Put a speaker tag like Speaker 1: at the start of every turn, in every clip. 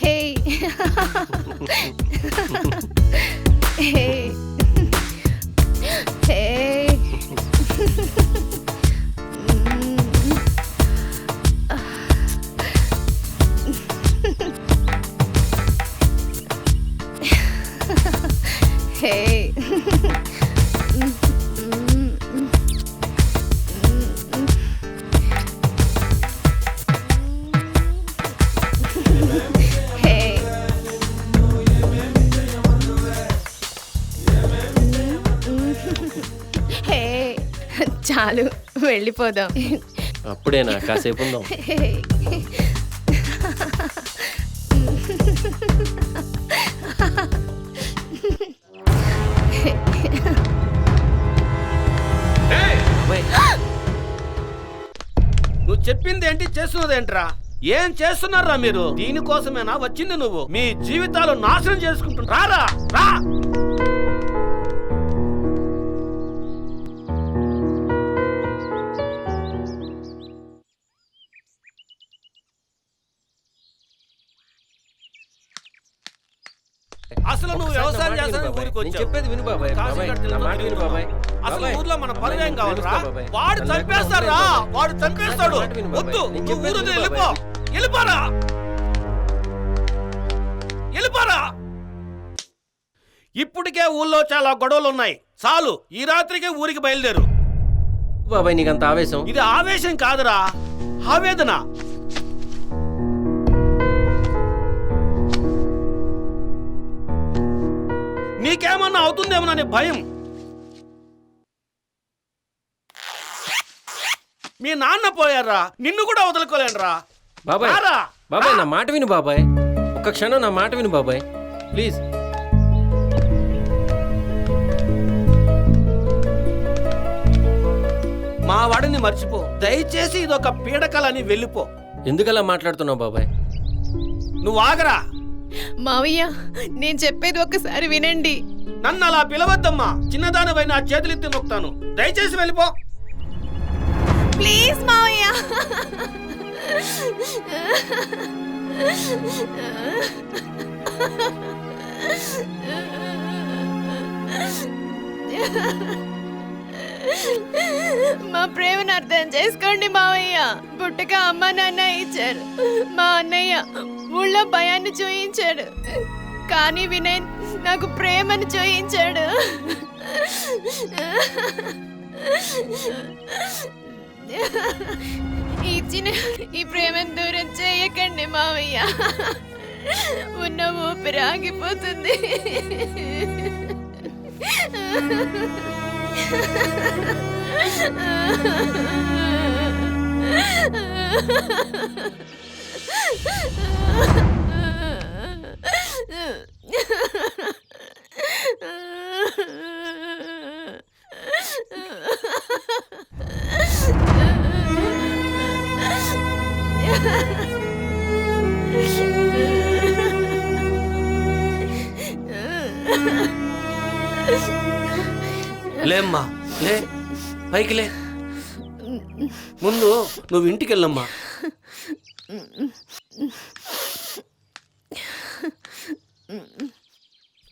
Speaker 1: Hey. Hey. Hey. Hey. Hey. Hey. చాలు వెళ్ళిపోదాం.
Speaker 2: అప్పుడేనా? కాసేపు ఉందాం.
Speaker 1: Hey.
Speaker 3: నువ్వు చెప్పింది ఏంటి, చేస్తున్నదేంట్రా? ఏం చేస్తున్నారా మీరు? దీనికోసమేనా వచ్చింది నువ్వు? మీ జీవితాలు నాశనం చేసుకుంటున్నారా? రా అసలు నువ్వు వ్యవసాయం చేస్తాను ఊరికి వచ్చావు.
Speaker 2: చెప్పేది విను బాబాయ్.
Speaker 3: కాశీ కట్టుకెళ్ళి
Speaker 2: నా మాట విను బాబాయ్.
Speaker 3: అసలు ఊర్లో మన పరువేం కావాలరా? వాడు చంపేస్తారా? వాడు చంపేస్తాడు. వద్దు, నువ్వు ఊరు వదిలి వెళ్ళిపో. వెళ్ళిపోరా, వెళ్ళిపోరా. ఇప్పటికే ఊళ్ళో చాలా గొడవలు ఉన్నాయి. చాలు, ఈ రాత్రికి ఊరికి బయలుదేరు.
Speaker 2: బాబాయ్ నీకంత ఆవేశం?
Speaker 3: ఇది ఆవేశం కాదురా, ఆవేదన. నీకేమన్నా అవుతుందేమోనని భయం. మీ నాన్న పోయారా, నిన్ను కూడా వదులుకోలేనురా.
Speaker 2: బాబాయ్
Speaker 3: రారా.
Speaker 2: బాబాయ్ నా మాట విను బాబాయ్. ఒక్క క్షణం నా మాట విను బాబాయ్ ప్లీజ్.
Speaker 3: మా వాడిని మర్చిపో దయచేసి, ఇదొక పీడకలని వెళ్ళిపో.
Speaker 2: ఎందుకలా మాట్లాడుతున్నావు బాబాయ్?
Speaker 3: నువ్వు ఆగరా.
Speaker 1: మావయ్య, నేను చెప్పేది ఒక్కసారి వినండి.
Speaker 3: నన్ను అలా పిలవద్దమ్మా. చిన్నదానిపై నా చేతులెత్తి నొక్కుతాను. దయచేసి వెళ్ళిపో.
Speaker 1: ప్లీజ్ మావయ్య. మా ప్రేమను అర్థం చేసుకోండి మావయ్య. పుట్టక అమ్మ నాన్న ఇచ్చారు. మా అన్నయ్య ఊళ్ళో భయాన్ని చూయించాడు, కానీ వినయ్ నాకు ప్రేమను చూయించాడు. ఇచ్చిన ఈ ప్రేమను దూరం చేయకండి మావయ్య. ఉన్న ఊపిరి ఆగిపోతుంది.
Speaker 3: లేమ్మా, లే, పైకి లే. ముందు నువ్వు ఇంటికి వెళ్ళమ్మా.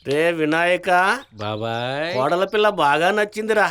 Speaker 3: రే వినాయక,
Speaker 2: బాబాయ్
Speaker 3: కోడల పిల్ల బాగా నచ్చిందిరా.